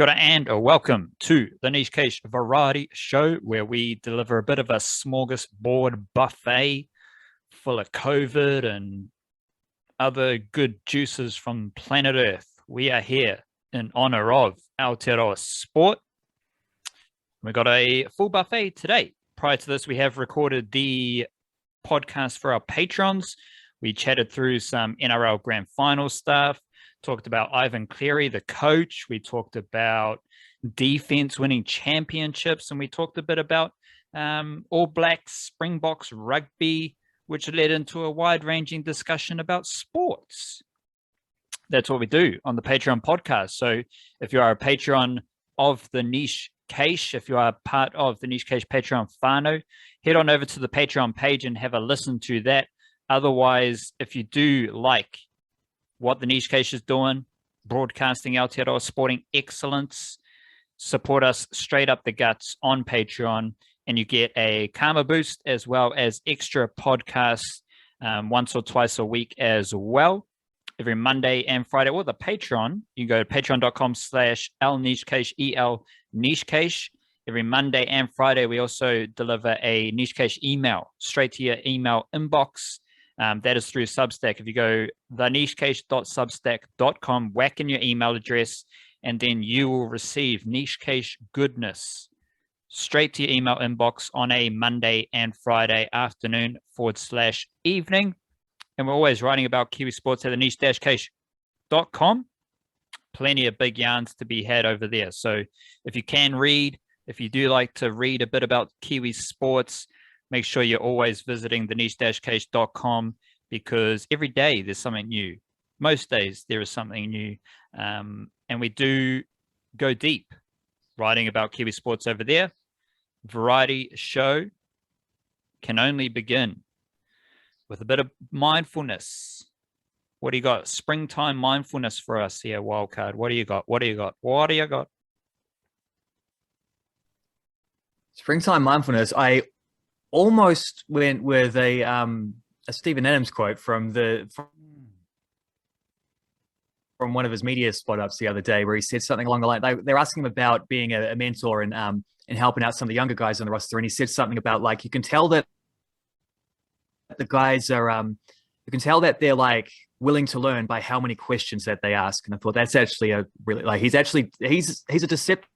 Kia ora and welcome to the Niche Case Variety Show, where we deliver a bit of a smorgasbord buffet full of COVID and other good juices from planet Earth. We are here in honor of Aotearoa sport. We got a full buffet today. Prior to this, we have recorded the podcast for our patrons. We chatted through some NRL grand final stuff. Talked about Ivan Cleary, the coach. We talked about defense winning championships, and we talked a bit about All Blacks, Springboks, rugby, which led into a wide-ranging discussion about sports. That's what we do on the Patreon podcast. So if you are a patron of the Niche Case, if you are part of the Niche Case Patreon whānau, head on over to the Patreon page and have a listen to that. Otherwise, if you do like what the Niche Case is doing, broadcasting Aotearoa sporting excellence, support us straight up the guts on Patreon, and you get a karma boost as well as extra podcasts once or twice a week as well. Every Monday and Friday, or the Patreon, you can go to patreon.com/elnichecase, EL Niche Case. Every Monday and Friday, we also deliver a Niche Case email straight to your email inbox. That is through Substack. If you go thenichecase.substack.com, whack in your email address, and then you will receive Niche Case goodness straight to your email inbox on a Monday and Friday afternoon/evening. And we're always writing about Kiwi sports at theniche-case.com. Plenty of big yarns to be had over there. So if you can read, if you do like to read a bit about Kiwi sports, make sure you're always visiting theniche-case.com, because every day there's something new. Most days there is something new. And we do go deep writing about Kiwi sports over there. Variety show can only begin with a bit of mindfulness. What do you got? Springtime mindfulness for us here, Wildcard. What do you got? What do you got? What do you got? Springtime mindfulness. I almost went with a Stephen Adams quote from one of his media spot ups the other day, where he said something along the line. They're asking him about being a mentor and helping out some of the younger guys on the roster, and he said something about, like, you can tell that the guys are you can tell that they're like willing to learn by how many questions that they ask. And I thought that's actually a really, like, he's a deceptively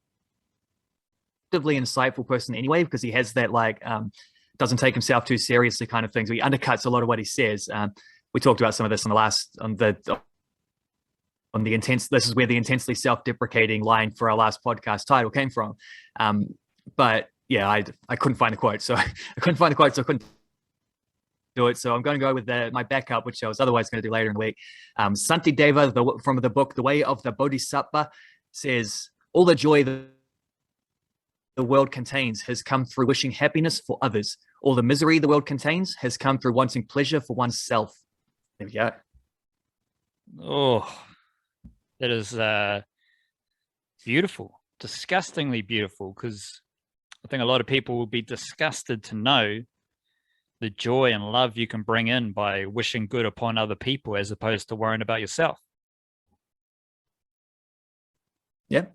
insightful person anyway, because he has that, like, doesn't take himself too seriously kind of thing. So he undercuts a lot of what he says. We talked about some of this on the intense. This is where the intensely self-deprecating line for our last podcast title came from. But yeah, I couldn't find the quote, so I couldn't do it. So I'm going to go with my backup, which I was otherwise going to do later in the week. Santi Deva, from the book The Way of the Bodhisattva, says, "All the joy the world contains has come through wishing happiness for others. All the misery the world contains has come through wanting pleasure for oneself." There we go. Oh, that is beautiful, disgustingly beautiful, because I think a lot of people will be disgusted to know the joy and love you can bring in by wishing good upon other people, as opposed to worrying about yourself. Yeah.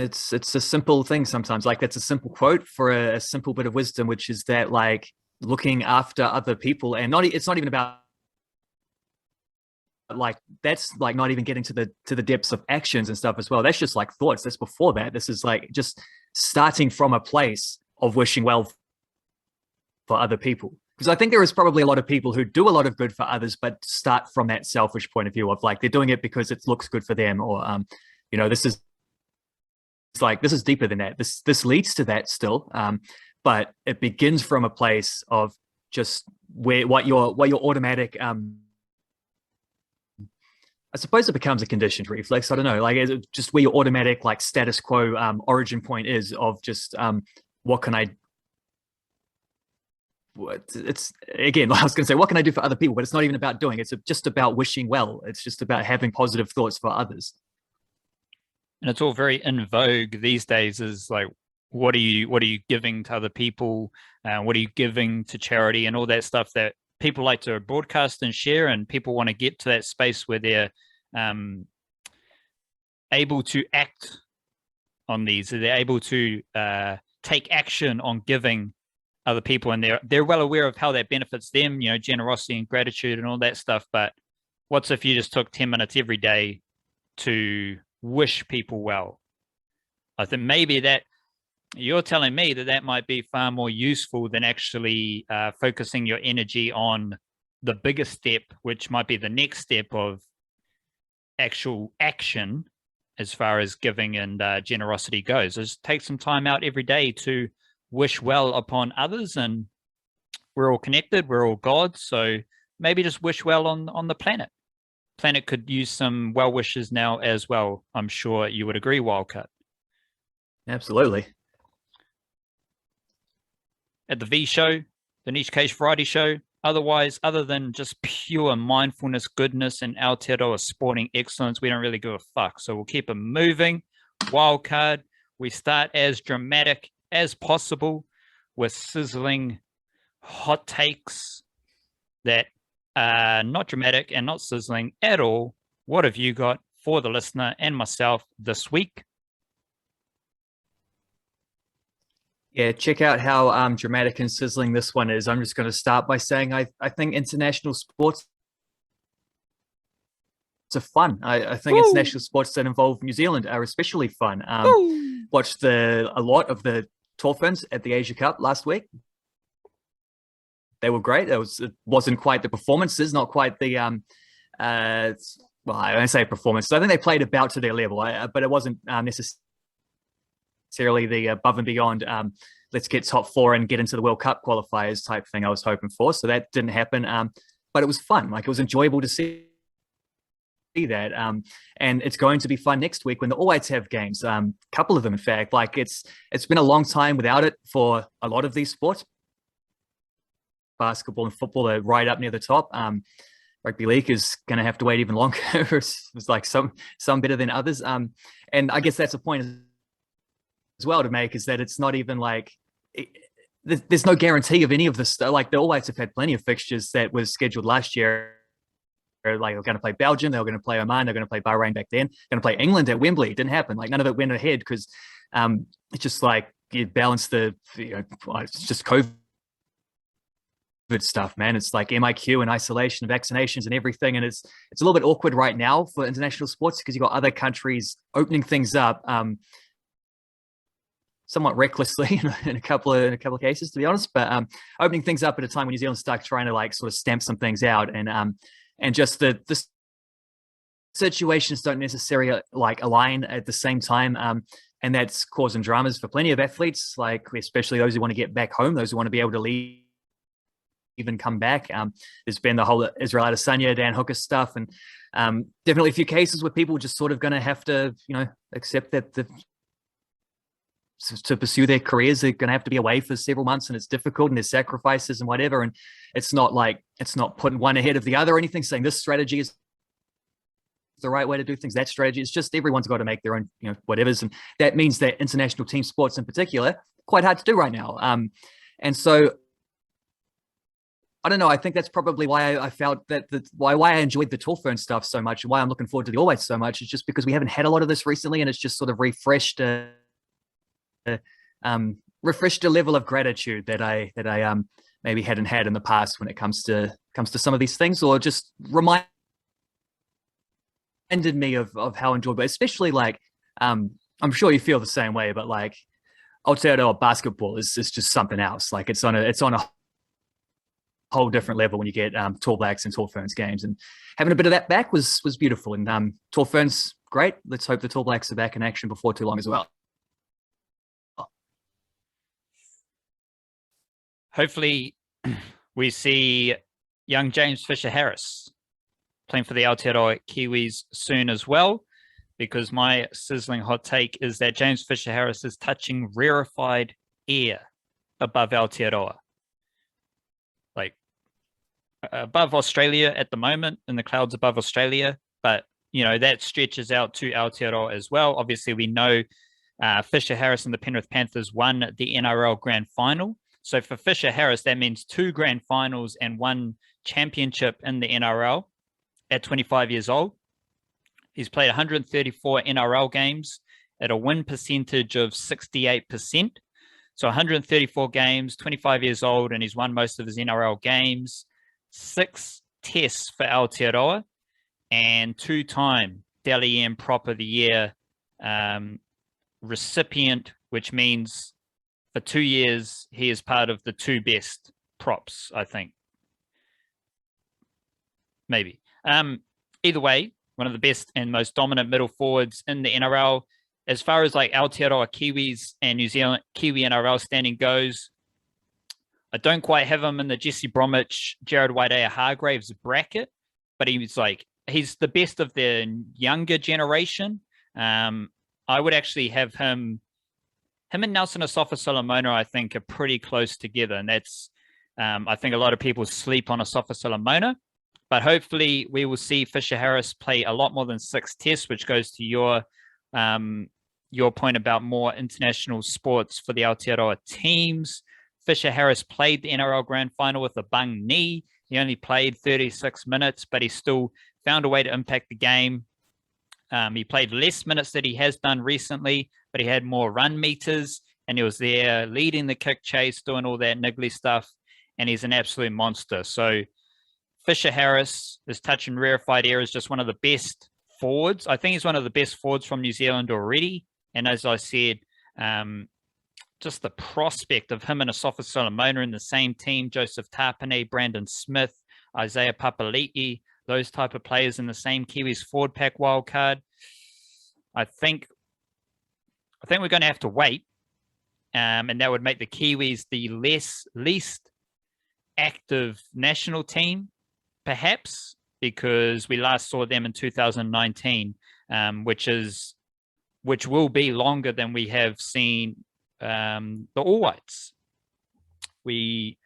It's a simple thing sometimes. Like, that's a simple quote for a simple bit of wisdom, which is that, like, looking after other people, and it's not even about, like, that's like not even getting to the depths of actions and stuff as well. That's just like thoughts. That's before that. This is like just starting from a place of wishing well for other people. Because I think there is probably a lot of people who do a lot of good for others, but start from that selfish point of view of, like, they're doing it because it looks good for them, or this is deeper than that. This leads to that still, but it begins from a place of just what your automatic. I suppose it becomes a conditioned reflex. I don't know, like, just where your automatic, like, status quo origin point is of just what can I. It's, again, I was going to say, what can I do for other people? But it's not even about doing. It's just about wishing well. It's just about having positive thoughts for others. And it's all very in vogue these days, is like, what are you giving to other people? What are you giving to charity and all that stuff that people like to broadcast and share, and people want to get to that space where they're able to act on these. They're able to take action on giving other people, and they're well aware of how that benefits them, generosity and gratitude and all that stuff. But what's if you just took 10 minutes every day to wish people well? I think maybe that you're telling me that might be far more useful than actually focusing your energy on the biggest step, which might be the next step of actual action as far as giving and generosity goes. Just take some time out every day to wish well upon others, and we're all connected, we're all gods, so maybe just wish well on the planet. Planet could use some well wishes now as well. I'm sure you would agree, Wildcat. Absolutely. At the V Show, the Niche Cage Variety Show, otherwise, other than just pure mindfulness, goodness, and Aotearoa sporting excellence, we don't really give a fuck. So we'll keep it moving. Wildcard, we start as dramatic as possible with sizzling hot takes that are not dramatic and not sizzling at all. What have you got for the listener and myself this week? Yeah, check out how dramatic and sizzling this one is. I'm just going to start by saying I think international sports are fun. I think international sports that involve New Zealand are especially fun. Watched a lot of the Ferns at the Asia Cup last week. They were great. It wasn't quite the performances, not quite the well, I don't say performances. I think they played about to their level, but it wasn't necessarily the above and beyond let's get top four and get into the World Cup qualifiers type thing I was hoping for. So that didn't happen. But it was fun. Like, it was enjoyable to see that. And it's going to be fun next week when the All Whites have games. Couple of them, in fact. Like, it's been a long time without it for a lot of these sports. Basketball and football are right up near the top. Rugby league is going to have to wait even longer. It's like some better than others. And I guess that's a point as well to make, is that it's not even like there's no guarantee of any of this stuff. Like, the All Whites have had plenty of fixtures that was scheduled last year. Like, they're going to play Belgium, they were going to play Oman, they're going to play Bahrain back then, going to play England at Wembley. It didn't happen. Like, none of it went ahead because it's just like you balance it's just COVID stuff, man. It's like MIQ and isolation, vaccinations and everything. And it's a little bit awkward right now for international sports because you've got other countries opening things up somewhat recklessly in a couple of cases, to be honest, but opening things up at a time when New Zealand's stuck trying to like sort of stamp some things out, and just the situations don't necessarily like align at the same time, and that's causing dramas for plenty of athletes, like especially those who want to get back home, those who want to be able to leave, even come back. There's been the whole Israel Adesanya, Dan Hooker stuff, and definitely a few cases where people just sort of going to have to, accept that to pursue their careers, they're going to have to be away for several months, and it's difficult, and there's sacrifices and whatever. And it's not putting one ahead of the other or anything, saying this strategy is the right way to do things, that strategy. It's just everyone's got to make their own, whatever's. And that means that international team sports in particular, quite hard to do right now. And so I don't know. I think that's probably why I felt that why I enjoyed the Ferns stuff so much, and why I'm looking forward to the All Whites so much, is just because we haven't had a lot of this recently, and it's just sort of refreshed a level of gratitude that I maybe hadn't had in the past when it comes to some of these things, or just reminded me of how enjoyable, especially like I'm sure you feel the same way, but like Aotearoa basketball is just something else. Like, it's on a whole different level when you get Tall Blacks and Tall Ferns games, and having a bit of that back was beautiful. And Tall Ferns, great. Let's hope the Tall Blacks are back in action before too long as well. Hopefully we see young James Fisher-Harris playing for the Aotearoa Kiwis soon as well, because my sizzling hot take is that James Fisher-Harris is touching rarefied air above Aotearoa. Like, above Australia at the moment, in the clouds above Australia, but that stretches out to Aotearoa as well. Obviously, we know Fisher-Harris and the Penrith Panthers won the NRL Grand Final. So for Fisher-Harris, that means 2 grand finals and 1 championship in the NRL at 25 years old. He's played 134 NRL games at a win percentage of 68%. So 134 games, 25 years old, and he's won most of his NRL games. 6 tests for Aotearoa, and 2-time Dally M Prop of the Year recipient, which means for 2 years he is part of the 2 best props, I think. Maybe. Either way, one of the best and most dominant middle forwards in the NRL. As far as like Aotearoa Kiwis and New Zealand Kiwi-NRL standing goes, I don't quite have him in the Jesse Bromwich, Jared Waidea-Hargreaves bracket, but he's the best of the younger generation. I would actually have him and Nelson Asofa-Solomona, I think, are pretty close together. And that's, I think a lot of people sleep on Asofa-Solomona, but hopefully we will see Fisher Harris play a lot more than 6 tests, which goes to your point about more international sports for the Aotearoa teams. Fisher Harris played the NRL Grand Final with a bung knee. He only played 36 minutes, but he still found a way to impact the game. He played less minutes than he has done recently, but he had more run meters, and he was there leading the kick chase, doing all that niggly stuff, and he's an absolute monster. So Fisher Harris, his touch and rarefied air, is just one of the best forwards. I think he's one of the best forwards from New Zealand already. And as I said, just the prospect of him and Asofa-Solomona in the same team, Joseph Tapine, Brandon Smith, Isaiah Papali'i, those type of players in the same Kiwis forward pack wildcard. I think we're going to have to wait, and that would make the Kiwis the least active national team, perhaps, because we last saw them in 2019, which will be longer than we have seen the All Whites. We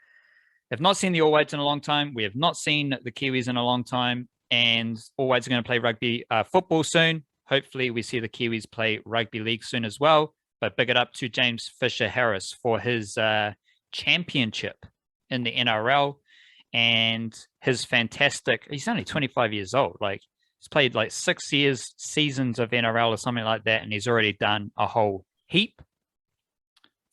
have not seen the All Whites in a long time. We have not seen the Kiwis in a long time, and All Whites are going to play rugby football soon. Hopefully we see the Kiwis play rugby league soon as well. But big it up to James Fisher Harris for his championship in the NRL and his fantastic, he's only 25 years old. Like, he's played like 6 seasons of NRL or something like that, and he's already done a whole heap.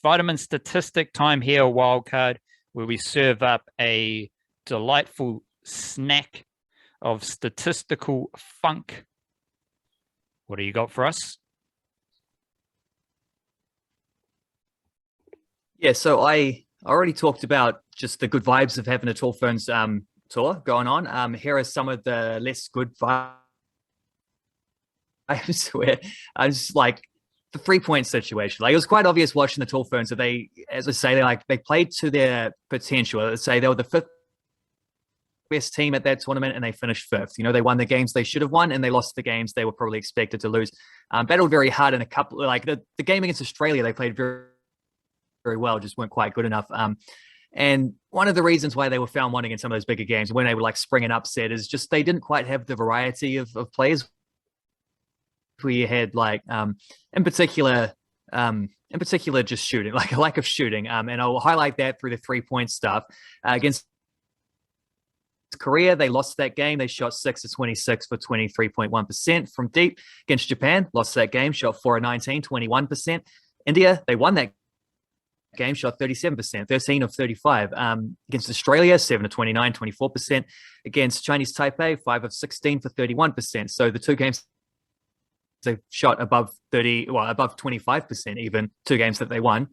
Vitamin statistic time here, wildcard, where we serve up a delightful snack of statistical funk. What do you got for us? Yeah, so I already talked about just the good vibes of having a Tall Ferns tour going on. Here are some of the less good vibes where I just like the 3-point situation. Like, it was quite obvious watching the Tall Ferns that they, as I say, they played to their potential. Let's say they were the 5th best team at that tournament, and they finished 5th. You know, they won the games they should have won, and they lost the games they were probably expected to lose. Battled very hard in a couple, like the game against Australia, they played very, very well, just weren't quite good enough. And one of the reasons why they were found wanting in some of those bigger games when they were like spring and upset is just they didn't quite have the variety of players. We had like in particular just shooting, like a lack of shooting. And I'll highlight that through the 3-point stuff. Against Korea, they lost that game. They shot 6 of 26 for 23.1% from deep. Against Japan, lost that game, shot 4 of 19, 21%. India, they won that game, shot 37%, 13 of 35. Against Australia, 7 of 29, 24%. Against Chinese Taipei, 5 of 16 for 31%. So the 2 games they shot above 25%, even 2 games that they won.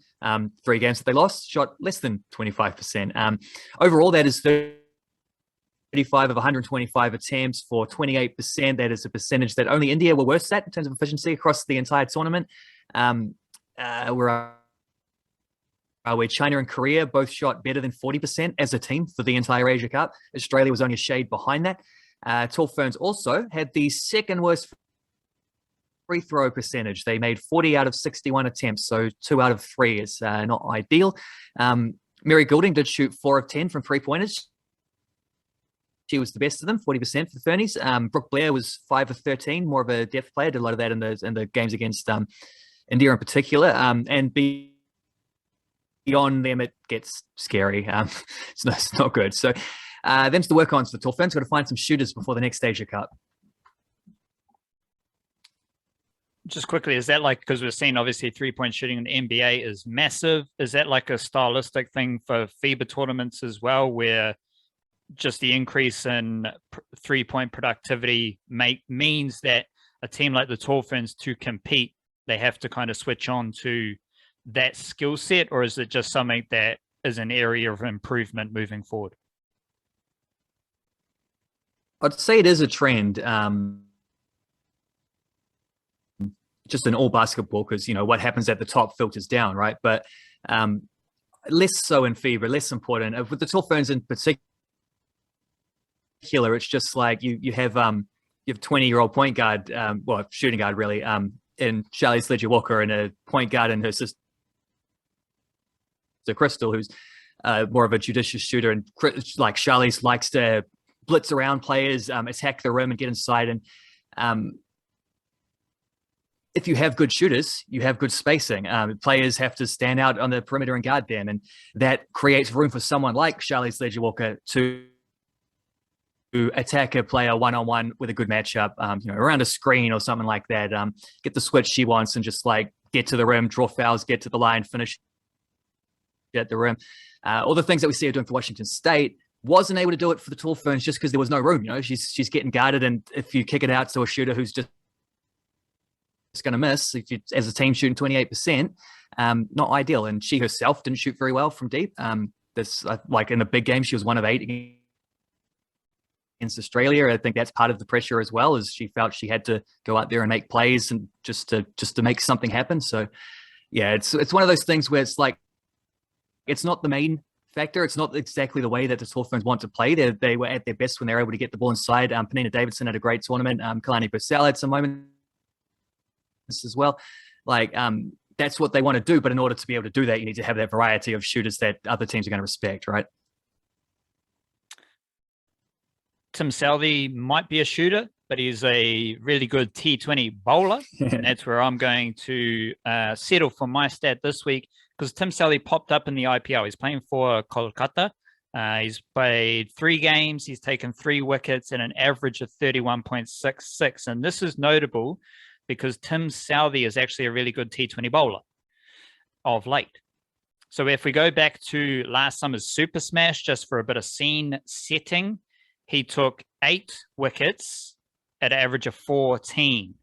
3 games that they lost, shot less than 25%. Overall, that is 35 of 125 attempts for 28%. That is a percentage that only India were worse at in terms of efficiency across the entire tournament. Where China and Korea both shot better than 40% as a team for the entire Asia Cup. Australia was only a shade behind that. Tall Ferns also had the 2nd worst free throw percentage. They made 40 out of 61 attempts, so 2 out of 3 is not ideal. Mary Goulding did shoot 4 of 10 from 3-pointers. She was the best of them, 40% for the Fernies. Brooke Blair was 5 of 13, more of a depth player. Did a lot of that in the games against India in particular. And beyond them, it gets scary. It's not good. So them's the work on for the Tall Ferns. Got to find some shooters before the next Asia Cup. Just quickly, is that like, because we're seeing obviously 3-point shooting in the NBA is massive. Is that like a stylistic thing for FIBA tournaments as well, where just the increase in 3-point productivity means that a team like the Tall Ferns to compete, they have to kind of switch on to that skill set, or is it just something that is an area of improvement moving forward? I'd say it is a trend. Just in all basketball, because what happens at the top filters down, right? But less so in FIBA, less important. With the Tall Ferns in particular, it's just like you have 20-year-old point guard, shooting guard really, in Charlize Leger-Walker, and a point guard and her sister Crystal, who's more of a judicious shooter, and like Charlize likes to blitz around players, attack the rim and get inside. And if you have good shooters, you have good spacing. Players have to stand out on the perimeter and guard them, and that creates room for someone like Charlize Leger-Walker to attack a player one-on-one with a good matchup, around a screen or something like that. Get the switch she wants and just like get to the rim, draw fouls, get to the line, finish at the rim. All the things that we see her doing for Washington State, wasn't able to do it for the Tall Ferns just because there was no room. She's getting guarded, and if you kick it out to a shooter who's just going to miss, if you, as a team, shooting 28%, not ideal. And she herself didn't shoot very well from deep. Like in the big game, she was 1 of 8 against Australia. I think that's part of the pressure as well, is she felt she had to go out there and make plays and just to make something happen. So yeah, it's one of those things where it's like, it's not the main factor. It's not exactly the way that the Tall Ferns want to play. They were at their best when they were able to get the ball inside. Penina Davidson had a great tournament. Kalani Purcell had some moments as well. Like, that's what they want to do. But in order to be able to do that, you need to have that variety of shooters that other teams are going to respect, right? Tim Southee might be a shooter, but he's a really good T20 bowler. And that's where I'm going to settle for my stat this week, because Tim Southee popped up in the IPL. He's playing for Kolkata. He's played 3 games. He's taken 3 wickets and an average of 31.66. And this is notable because Tim Southee is actually a really good T20 bowler of late. So if we go back to last summer's Super Smash, just for a bit of scene setting, he took 8 wickets at an average of 14.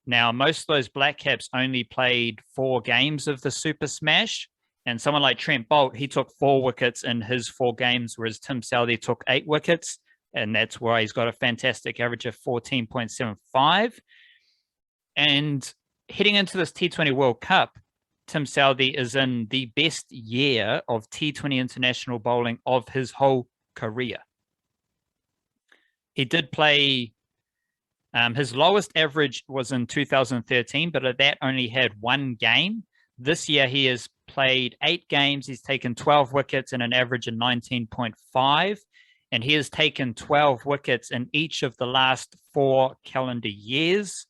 Now, most of those Black Caps only played 4 games of the Super Smash, and someone like Trent Boult, he took 4 wickets in his 4 games, whereas Tim Southee took 8 wickets, and that's why he's got a fantastic average of 14.75. And heading into this T20 World Cup, Tim Southee is in the best year of T20 international bowling of his whole career. He did play, his lowest average was in 2013, but that only had 1 game. This year, he has played 8 games. He's taken 12 wickets and an average of 19.5. And he has taken 12 wickets in each of the last 4 calendar years.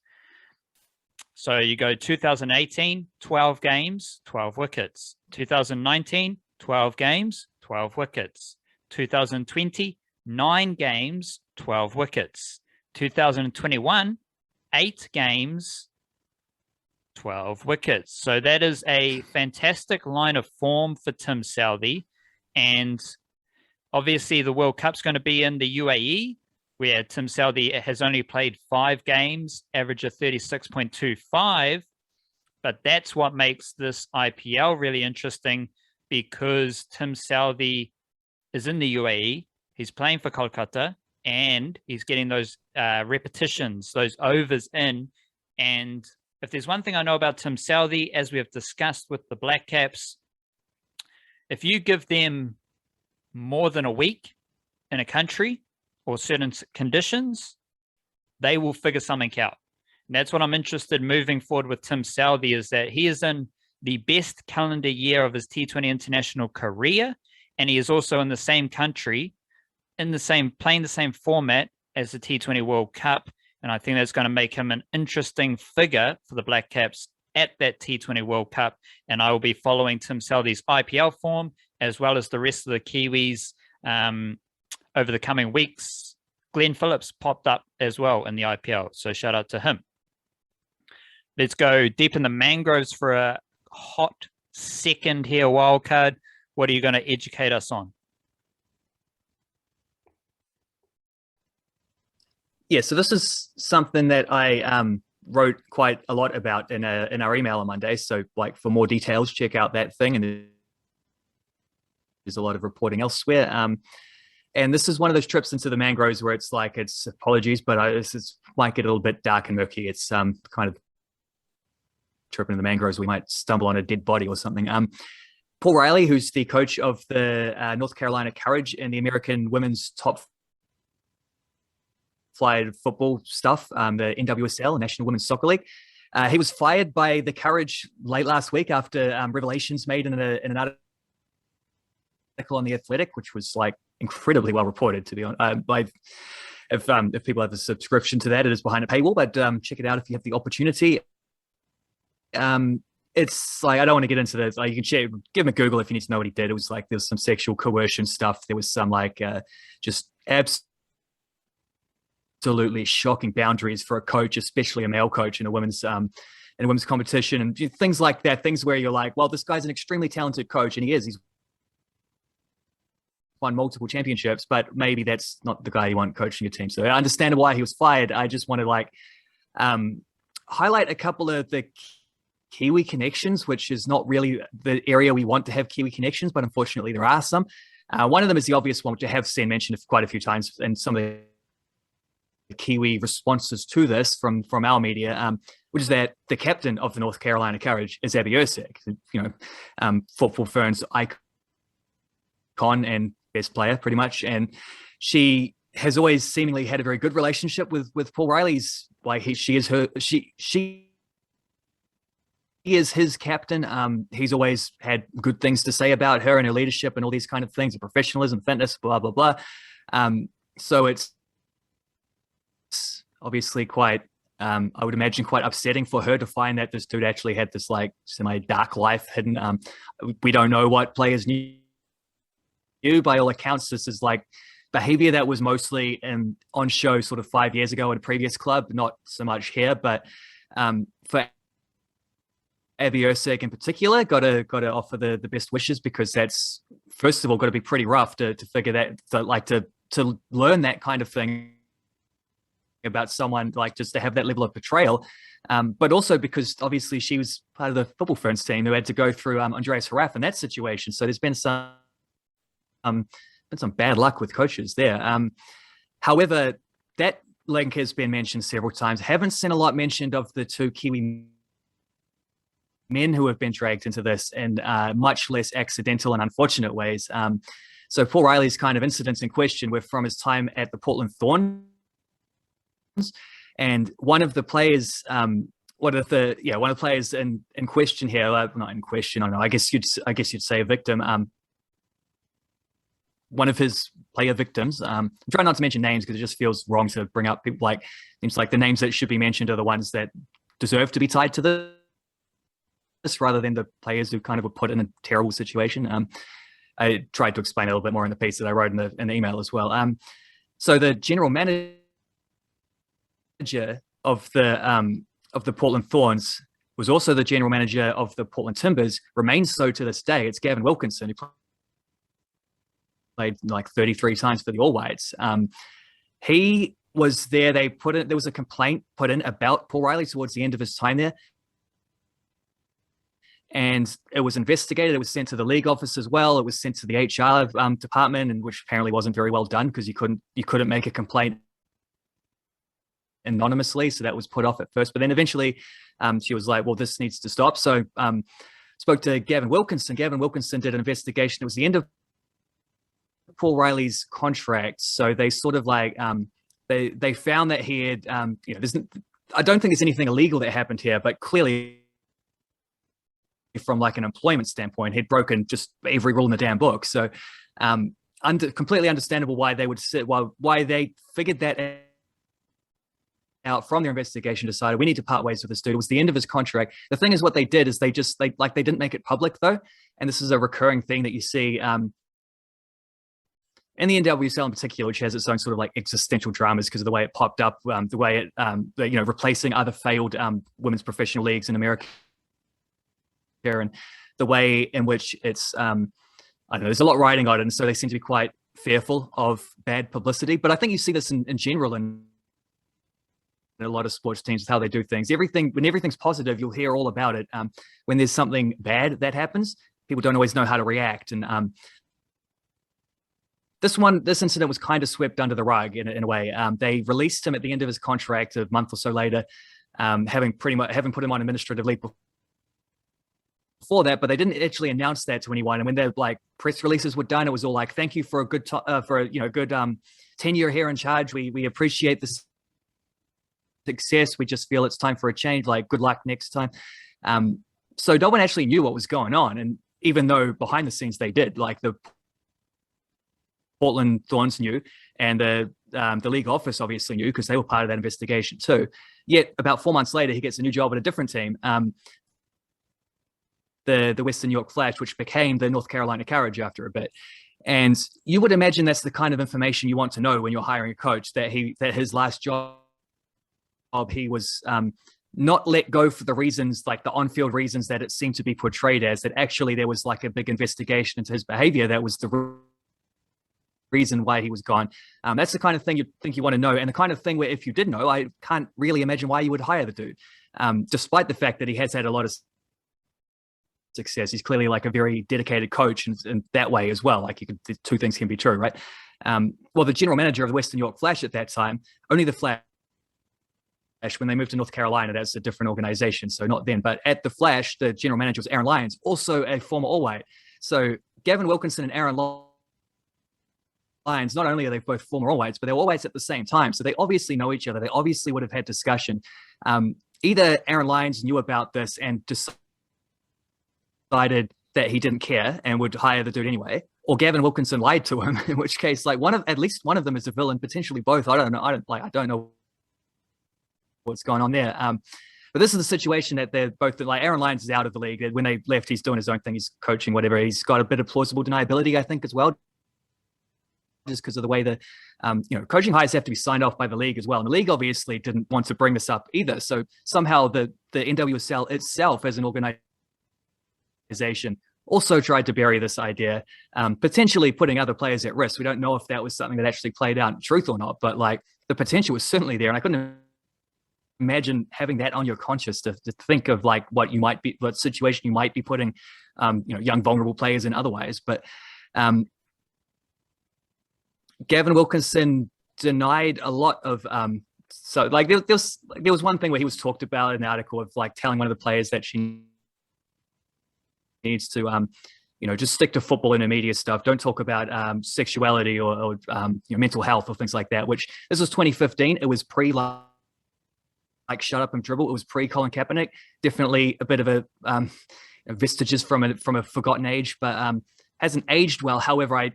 So you go 2018, 12 games, 12 wickets. 2019, 12 games, 12 wickets. 2020, 9 games, 12 wickets. 2021, 8 games, 12 wickets. So that is a fantastic line of form for Tim Southee. And obviously the World Cup's going to be in the UAE, where Tim Southee has only played 5 games, average of 36.25. But that's what makes this IPL really interesting, because Tim Southee is in the UAE, he's playing for Kolkata, and he's getting those repetitions, those overs in. And if there's one thing I know about Tim Southee, as we have discussed with the Black Caps, if you give them more than a week in a country or certain conditions, they will figure something out. And that's what I'm interested in moving forward with Tim Southee, is that he is in the best calendar year of his T20 international career, and he is also in the same country, playing the same format as the T20 World Cup. And I think that's going to make him an interesting figure for the Black Caps at that T20 World Cup. And I will be following Tim Southee's IPL form, as well as the rest of the Kiwis over the coming weeks. Glenn Phillips popped up as well in the IPL, so shout out to him. Let's go deep in the mangroves for a hot second here, wildcard. What are you going to educate us on? Yeah, so this is something that I wrote quite a lot about in our email on Monday. So like for more details, check out that thing. And there's a lot of reporting elsewhere. And this is one of those trips into the mangroves where it's like, it's apologies, but this might get a little bit dark and murky. It's kind of trip into the mangroves. We might stumble on a dead body or something. Paul Riley, who's the coach of the North Carolina Courage in the American women's top flight football stuff, the NWSL, National Women's Soccer League. He was fired by the Courage late last week after revelations made in an article on The Athletic, which was like incredibly well reported, to be honest. If people have a subscription to that, it is behind a paywall, but check it out if you have the opportunity. It's like, I don't want to get into this. Like, you can give him a Google if you need to know what he did. It was like, there was some sexual coercion stuff. There was some like just absolutely shocking boundaries for a coach, especially a male coach in a women's competition, and things like that. Things where you're like, well, this guy's an extremely talented coach, and he is. He's won multiple championships, but maybe that's not the guy you want coaching your team. So I understand why he was fired. I just want to like highlight a couple of the Kiwi connections, which is not really the area we want to have Kiwi connections, but unfortunately there are some. One of them is the obvious one, which I have seen mentioned quite a few times in some of the Kiwi responses to this from our media, which is that the captain of the North Carolina Courage is Aotearoa, football Ferns icon and best player pretty much. And she has always seemingly had a very good relationship with Paul Riley's, like she is his captain. He's always had good things to say about her and her leadership and all these kind of things, and professionalism, fitness, blah, blah, blah. So it's obviously quite, I would imagine, quite upsetting for her to find that this dude actually had this like semi-dark life hidden. We don't know what players knew. By all accounts, this is like behavior that was mostly on show sort of 5 years ago at a previous club, not so much here. But for Aotearoa in particular, got to offer the best wishes, because that's, first of all, got to be pretty rough to figure that, to learn that kind of thing about someone, like just to have that level of betrayal. But also because obviously she was part of the football Ferns team who had to go through Andreas Haraf in that situation. So there's been some bad luck with coaches there. However, that link has been mentioned several times. Haven't seen a lot mentioned of the two Kiwi men who have been dragged into this in much less accidental and unfortunate ways. So Paul Riley's kind of incidents in question were from his time at the Portland Thorns, and one of the players, one of the players in question here, not in question, I don't know, I guess you'd say a victim. One of his player victims. I'm trying not to mention names because it just feels wrong to bring up people. Like, seems like the names that should be mentioned are the ones that deserve to be tied to this, rather than the players who kind of were put in a terrible situation. I tried to explain a little bit more in the piece that I wrote in the email as well. So the general manager of the Portland Thorns was also the general manager of the Portland Timbers, remains so to this day. It's Gavin Wilkinson, who played like 33 times for the All Whites. He was there. There was a complaint put in about Paul Riley towards the end of his time there, and it was investigated. It was sent to the league office as well. It was sent to the HR department, and which apparently wasn't very well done, because you couldn't make a complaint anonymously. So that was put off at first, but then eventually she was like, well, this needs to stop. So spoke to Gavin Wilkinson. Gavin Wilkinson did an investigation. It was the end of Paul Riley's contract. So they sort of like, they found that he had, I don't think there's anything illegal that happened here, but clearly from like an employment standpoint, he'd broken just every rule in the damn book. So completely understandable why they would why they figured that out from their investigation, decided we need to part ways with this dude. It was the end of his contract. The thing is, what they did is they didn't make it public though. And this is a recurring thing that you see and the NWSL in particular, which has its own sort of like existential dramas because of the way it popped up, the way it, replacing other failed women's professional leagues in America, and the way in which it's, I don't know, there's a lot riding on it, and so they seem to be quite fearful of bad publicity. But I think you see this in general in a lot of sports teams with how they do things. When everything's positive, you'll hear all about it. When there's something bad that happens, people don't always know how to react, and this incident was kind of swept under the rug in a way. They released him at the end of his contract a month or so later, having put him on administrative leave before that, but they didn't actually announce that to anyone. And when their like press releases were done, it was all like, "Thank you for a good good tenure here in charge. We appreciate the success. We just feel it's time for a change. Like, good luck next time." So no one actually knew what was going on, and even though behind the scenes they did, like the Portland Thorns knew, and the league office obviously knew because they were part of that investigation too. Yet about 4 months later, he gets a new job at a different team, the Western New York Flash, which became the North Carolina Courage after a bit. And you would imagine that's the kind of information you want to know when you're hiring a coach, that his last job he was not let go for the reasons, like the on-field reasons that it seemed to be portrayed as, that actually there was like a big investigation into his behavior that was the reason why he was gone. That's the kind of thing you think you want to know, and the kind of thing where if you did know, I can't really imagine why you would hire the dude, despite the fact that he has had a lot of success. He's clearly like a very dedicated coach in that way as well. Like, the two things can be true, right? Well, the general manager of the Western New York Flash at that time, only the Flash, when they moved to North Carolina, that's a different organization, so not then. But at the Flash, the general manager was Aaron Lyons, also a former All-White. So Gavin Wilkinson and Aaron Lyons, not only are they both former All-Whites, but they're All-Whites at the same time. So they obviously know each other. They obviously would have had discussion. Either Aaron Lyons knew about this and decided that he didn't care and would hire the dude anyway, or Gavin Wilkinson lied to him, in which case, like, at least one of them is a villain, potentially both. I don't know. I don't know what's going on there. But this is the situation that they're both, like, Aaron Lyons is out of the league. When they left, he's doing his own thing. He's coaching, whatever. He's got a bit of plausible deniability, I think, as well, just because of the way that, coaching hires have to be signed off by the league as well. And the league obviously didn't want to bring this up either. So somehow the NWSL itself as an organization also tried to bury this idea, potentially putting other players at risk. We don't know if that was something that actually played out in truth or not, but like, the potential was certainly there. And I couldn't imagine having that on your conscience to think of like what situation you might be putting, young vulnerable players in otherwise. But Gavin Wilkinson denied a lot of, so like there was one thing where he was talked about in an article of like telling one of the players that she needs to, just stick to football and the media stuff. Don't talk about sexuality or mental health or things like that, which this was 2015. It was pre like shut up and dribble. It was pre Colin Kaepernick. Definitely a bit of a vestiges from a forgotten age, but hasn't aged well. However, I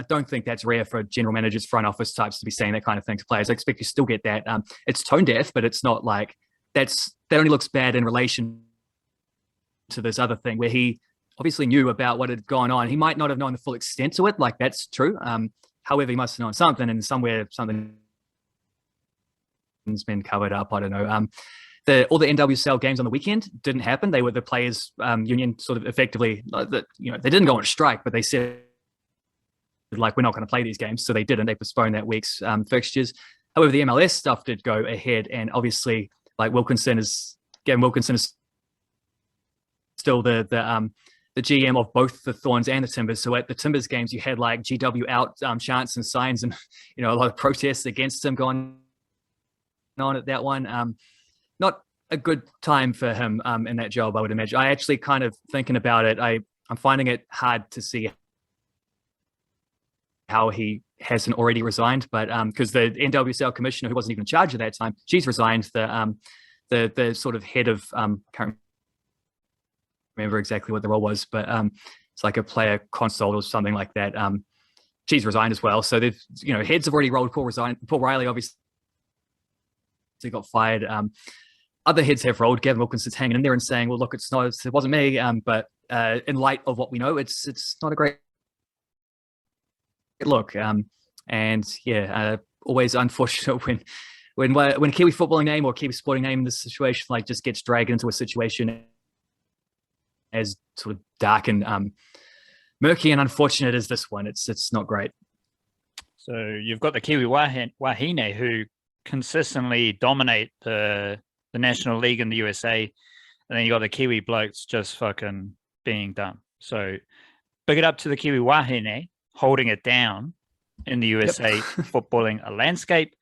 don't think that's rare for general managers, front office types to be saying that kind of thing to players. I expect you still get that. It's tone deaf, but it's not like that only looks bad in relation to this other thing where he obviously knew about what had gone on. He might not have known the full extent to it. Like, that's true. However, he must have known something, and somewhere something's been covered up. I don't know. All the NWSL games on the weekend didn't happen. They were the players union sort of effectively, they didn't go on a strike, but they said, like, we're not going to play these games. So they didn't. They postponed that week's fixtures. However, the MLS stuff did go ahead, and obviously, like, Gavin Wilkinson is still the GM of both the Thorns and the Timbers. So at the Timbers games, you had like GW out chants and signs, and a lot of protests against him going on at that one. Not a good time for him in that job, I would imagine. I actually, kind of thinking about it, I'm finding it hard to see how he hasn't already resigned, but because the NWSL commissioner, who wasn't even in charge at that time, she's resigned. The sort of head of can't remember exactly what the role was, but it's like a player console or something like that. She's resigned as well. So they've, heads have already rolled. Paul Riley obviously got fired. Other heads have rolled. Gavin Wilkinson's hanging in there and saying, well, look, it wasn't me. But in light of what we know, it's not a great look. And yeah, always unfortunate when a Kiwi footballing name or Kiwi sporting name in this situation like just gets dragged into a situation as sort of dark and murky and unfortunate as this one. It's not great. So you've got the Kiwi Wahine who consistently dominate the National League in the USA, and then you got the Kiwi blokes just fucking being dumb. So big it up to the Kiwi Wahine holding it down in the USA footballing a landscape.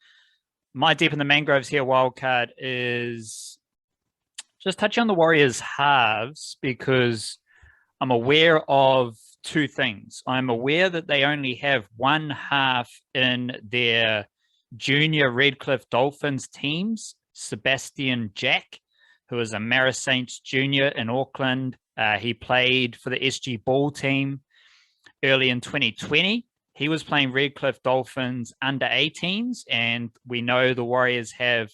My deep in the mangroves here wildcard is just touching on the Warriors halves, because I'm aware of two things. I'm aware that they only have one half in their junior Redcliffe Dolphins teams, Sebastian Jack, who is a Marist Saints junior in Auckland. He played for the SG Ball team early in 2020. He was playing Redcliffe Dolphins under 18s, and we know the Warriors have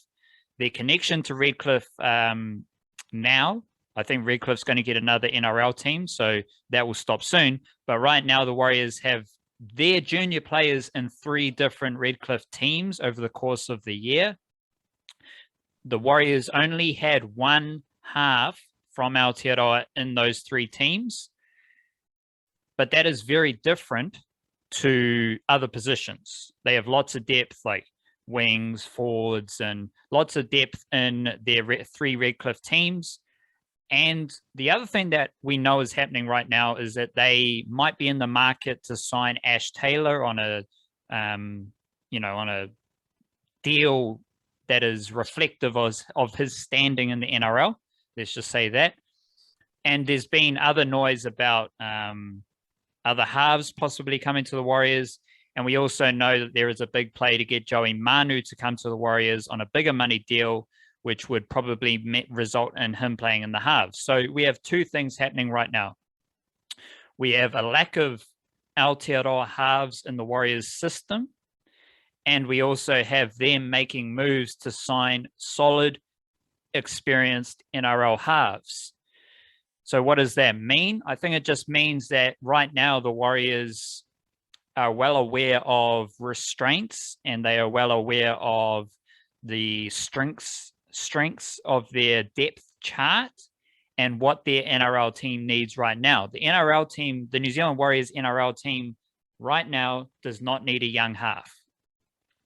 their connection to Redcliffe now. I think Redcliffe's going to get another NRL team, so that will stop soon. But right now, the Warriors have their junior players in 3 different Redcliffe teams over the course of the year. The Warriors only had one half from Aotearoa in those 3 teams, but that is very different to other positions. They have lots of depth, like wings, forwards, and lots of depth in their 3 Redcliffe teams. And the other thing that we know is happening right now is that they might be in the market to sign Ash Taylor on a, on a deal that is reflective of his standing in the NRL. Let's just say that. And there's been other noise about other halves possibly coming to the Warriors. And we also know that there is a big play to get Joey Manu to come to the Warriors on a bigger money deal, which would probably result in him playing in the halves. So we have 2 things happening right now. We have a lack of Aotearoa halves in the Warriors system, and we also have them making moves to sign solid, experienced NRL halves. So what does that mean? I think it just means that right now the Warriors are well aware of restraints, and they are well aware of the strengths of their depth chart and what their NRL team needs right now. The NRL team, the New Zealand Warriors NRL team right now does not need a young half.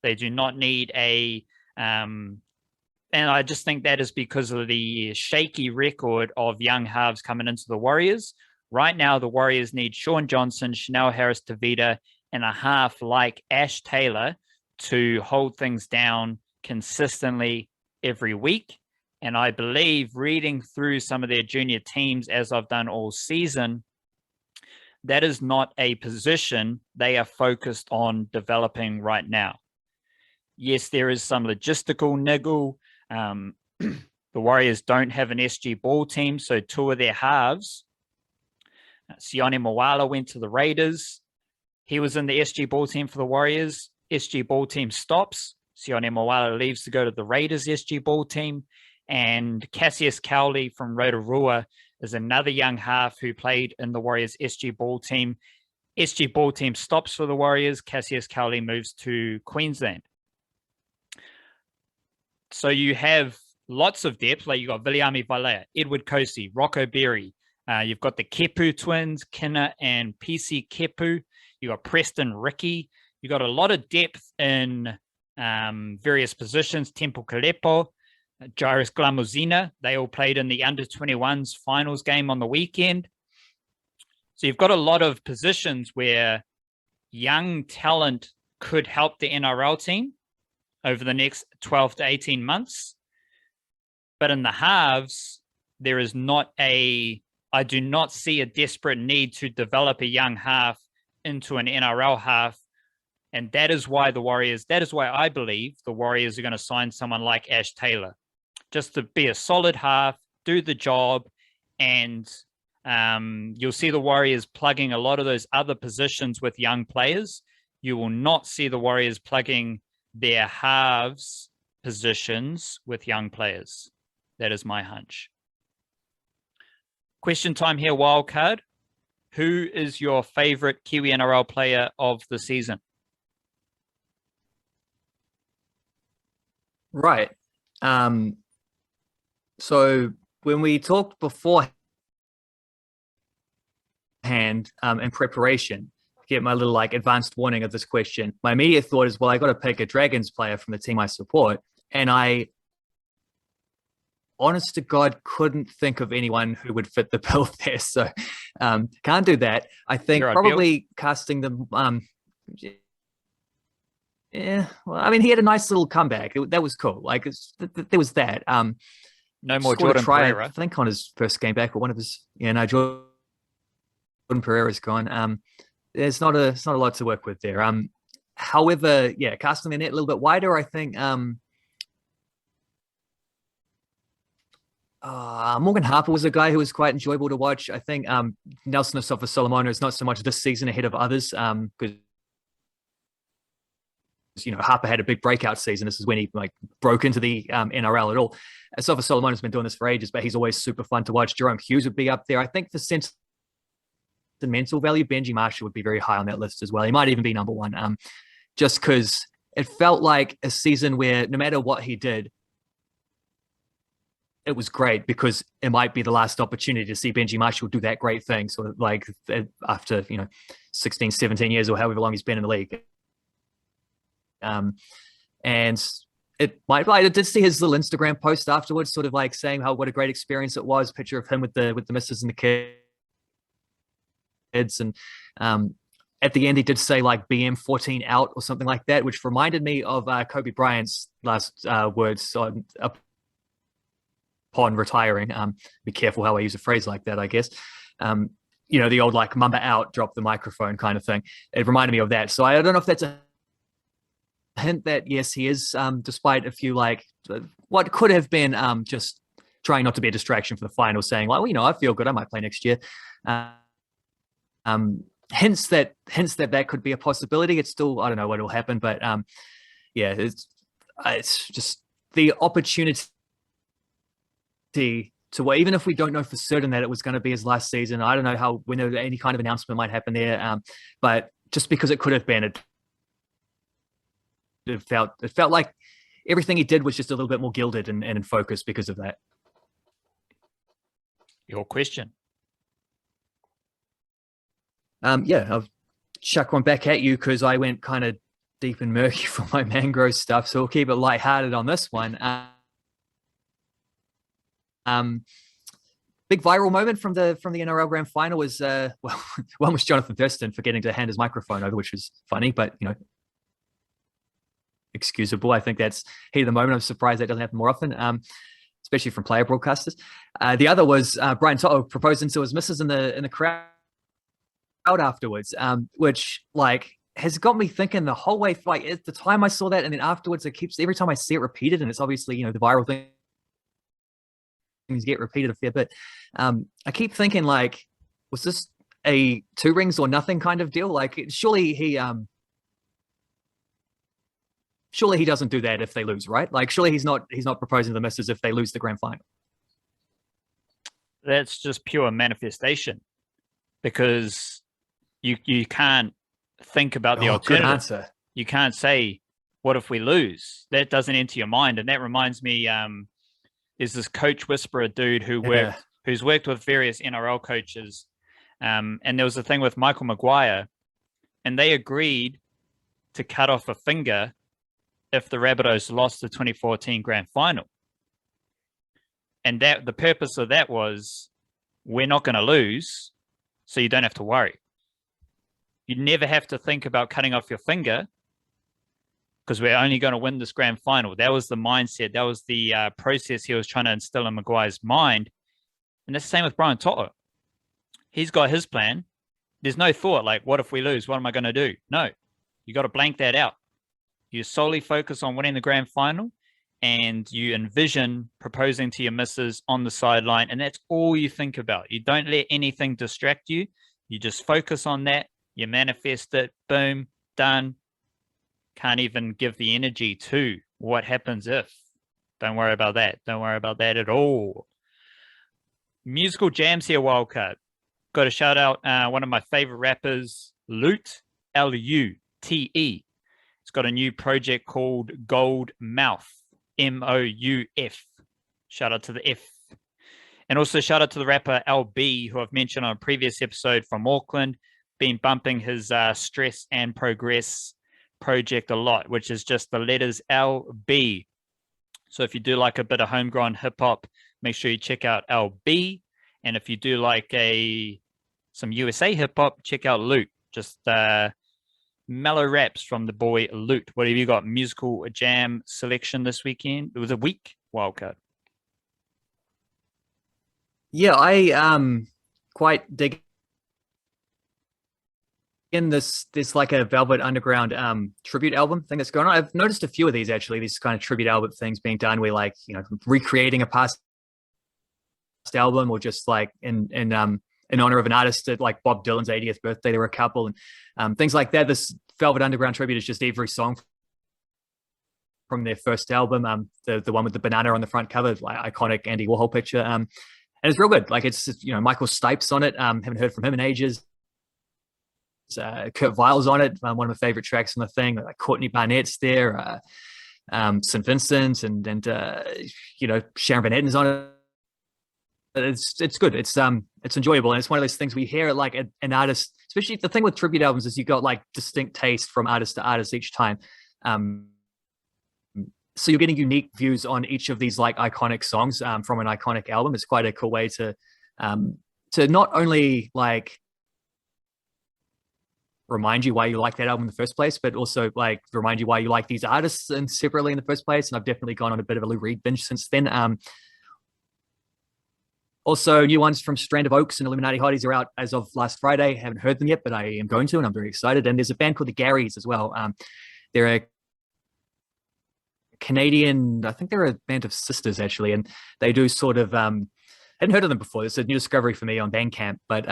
They do not need a and I just think that is because of the shaky record of young halves coming into the Warriors. Right now, the Warriors need Sean Johnson, Chanel Harris-Tavita, and a half like Ash Taylor to hold things down consistently every week. And I believe, reading through some of their junior teams, as I've done all season, that is not a position they are focused on developing right now. Yes, there is some logistical niggle. The Warriors don't have an SG Ball team, so 2 of their halves, Sione Moala went to the Raiders. He was in the SG Ball team for the Warriors. SG Ball team stops. Sione Moala leaves to go to the Raiders SG Ball team. And Cassius Cowley from Rotorua is another young half who played in the Warriors SG Ball team. SG Ball team stops for the Warriors. Cassius Cowley moves to Queensland. So you have lots of depth, like you've got Viliami Valea, Edward Kosi, Rocco Berry. You've got the Kepu twins, Kinna and PC Kepu. You've got Preston Ricky. You've got a lot of depth in various positions. Temple Kalepo, Jairus Glamuzina. They all played in the under-21s finals game on the weekend. So you've got a lot of positions where young talent could help the NRL team over the next 12 to 18 months. But in the halves, there is not I do not see a desperate need to develop a young half into an NRL half. And that is why I believe the Warriors are going to sign someone like Ash Taylor, just to be a solid half, do the job. And you'll see the Warriors plugging a lot of those other positions with young players. You will not see the Warriors plugging their halves positions with young players. That is my hunch. Question time here, wildcard. Who is your favorite Kiwi-NRL player of the season? Right. So when we talked beforehand in preparation, get my little like advanced warning of this question, my immediate thought is, well, I got to pick a Dragons player from the team I support. And I, honest to God, couldn't think of anyone who would fit the bill there. So can't do that. I think probably casting them. Yeah, well, I mean, he had a nice little comeback. That was cool. Like there was that. No more Jordan Pereira. I think on his first game back, but one of his, no, Jordan Pereira's gone. There's not a lot to work with there. However, yeah, casting the net a little bit wider, I think. Morgan Harper was a guy who was quite enjoyable to watch. I think Nelson Asofa-Solomona is not so much this season ahead of others because Harper had a big breakout season. This is when he broke into the NRL at all. Asofa-Solomona has been doing this for ages, but he's always super fun to watch. Jerome Hughes would be up there. I think for sentimental value, Benji Marshall would be very high on that list as well. He might even be number one, just because it felt like a season where no matter what he did, it was great because it might be the last opportunity to see Benji Marshall do that great thing. Sort of like after, 16, 17 years or however long he's been in the league. And I did see his little Instagram post afterwards, sort of like saying what a great experience it was. Picture of him with the missus and the kids. And at the end, he did say like BM 14 out or something like that, which reminded me of Kobe Bryant's last words upon retiring. Be careful how I use a phrase like that, I guess. The old like Mamba out, drop the microphone kind of thing. It reminded me of that. So I don't know if that's a hint that yes, he is, despite a few what could have been just trying not to be a distraction for the final, saying like, well, I feel good, I might play next year. Hints that could be a possibility. It's still, I don't know what will happen, but yeah, it's just the opportunity to, even if we don't know for certain that it was going to be his last season. I don't know when any kind of announcement might happen there, but just because it could have been, it felt like everything he did was just a little bit more gilded and in focus because of that. Your question. Yeah, I'll chuck one back at you because I went kind of deep and murky for my mangrove stuff, so we'll keep it lighthearted on this one. Big viral moment from the NRL Grand Final was one was Jonathan Thurston forgetting to hand his microphone over, which was funny, but excusable. I think that's heat of the moment. I'm surprised that doesn't happen more often, especially from player broadcasters. The other was Brian To'o proposing to his missus in the crowd afterwards, which has got me thinking the whole way. At the time I saw that, and then afterwards, every time I see it repeated, and it's obviously the viral things get repeated a fair bit. I keep thinking was this a 2 rings or nothing kind of deal? Surely he doesn't do that if they lose, right? Surely he's not proposing to the missus if they lose the grand final. That's just pure manifestation, because you can't think about the alternative. Good answer. You can't say, what if we lose? That doesn't enter your mind. And that reminds me, there's this coach whisperer dude who's worked with various NRL coaches. And there was a thing with Michael Maguire, and they agreed to cut off a finger if the Rabbitohs lost the 2014 grand final. And that the purpose of that was, we're not going to lose, so you don't have to worry. You never have to think about cutting off your finger because we're only going to win this grand final. That was the mindset. That was the process he was trying to instill in Maguire's mind. And that's the same with Brian To'o. He's got his plan. There's no thought what if we lose? What am I going to do? No, you got to blank that out. You solely focus on winning the grand final, and you envision proposing to your missus on the sideline, and that's all you think about. You don't let anything distract you. You just focus on that. You manifest it. Boom, done. Can't even give the energy to what happens if. Don't worry about that. Don't worry about that at all. Musical jams here, Wildcard. Got to shout out one of my favorite rappers, Lute, Lute. It's got a new project called Gold Mouth, Mouf. Shout out to the F. And also shout out to the rapper LB, who I've mentioned on a previous episode from Auckland, been bumping his Stress and Progress project a lot, which is just the letters LB. So if you do like a bit of homegrown hip hop, make sure you check out LB. And if you do like some USA hip hop, check out Lute. Just mellow raps from the boy Lute. What have you got? Musical jam selection this weekend? It was a week wildcard. Yeah, I quite dig in this like a Velvet Underground tribute album thing that's going on. I've noticed a few of these actually, these kind of tribute album things being done where like, you know, recreating a past album or just like in honor of an artist at like Bob Dylan's 80th birthday. There were a couple and things like that. This Velvet Underground tribute is just every song from their first album, the one with the banana on the front cover, like iconic Andy Warhol picture. And it's real good. Like it's, you know, Michael Stipes on it. Haven't heard from him in ages. Kurt Vile's on it. One of my favorite tracks on the thing. Like Courtney Barnett's there. St. Vincent and you know, Sharon Van Etten's on it. It's good. It's enjoyable, and it's one of those things we hear like an artist. Especially the thing with tribute albums is you got like distinct taste from artist to artist each time. So you're getting unique views on each of these like iconic songs from an iconic album. It's quite a cool way to not only like remind you why you like that album in the first place, but also like remind you why you like these artists and separately in the first place. And I've definitely gone on a bit of a Lou Reed binge since then. Also, new ones from Strand of Oaks and Illuminati Hotties are out as of last Friday. Haven't heard them yet, but I am going to, and I'm very excited. And there's a band called the Garys as well. They're a Canadian, I think they're a band of sisters actually, and they do sort of, I hadn't heard of them before. It's a new discovery for me on Bandcamp, but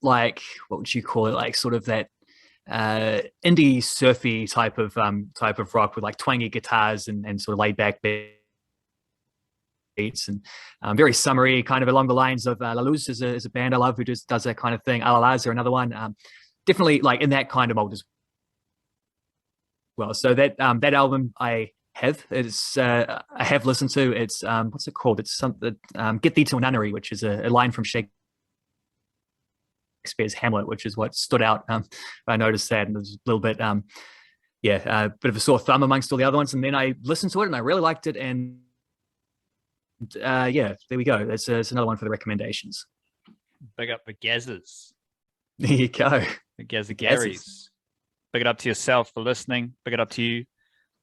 like, what would you call it? Like sort of that indie surfy type of rock with like twangy guitars and sort of laid back beats and very summery, kind of along the lines of La Luz is a band I love who just does that kind of thing. Alalaz are another one. Definitely like in that kind of mold as well. So that album I have listened to. It's what's it called? It's something Get Thee to a Nunnery, which is a line from Shakespeare's Hamlet, which is what stood out. I noticed that, and it was a little bit a bit of a sore thumb amongst all the other ones. And then I listened to it and I really liked it, and there we go. That's another one for the recommendations. Big up the Gazzers. There you go. The Garys. Big it up to yourself for listening. Big it up to you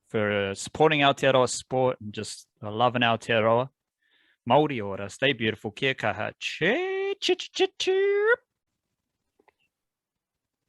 for supporting Aotearoa sport and just loving Aotearoa. Mauri ora, stay beautiful. Kia kaha. Che.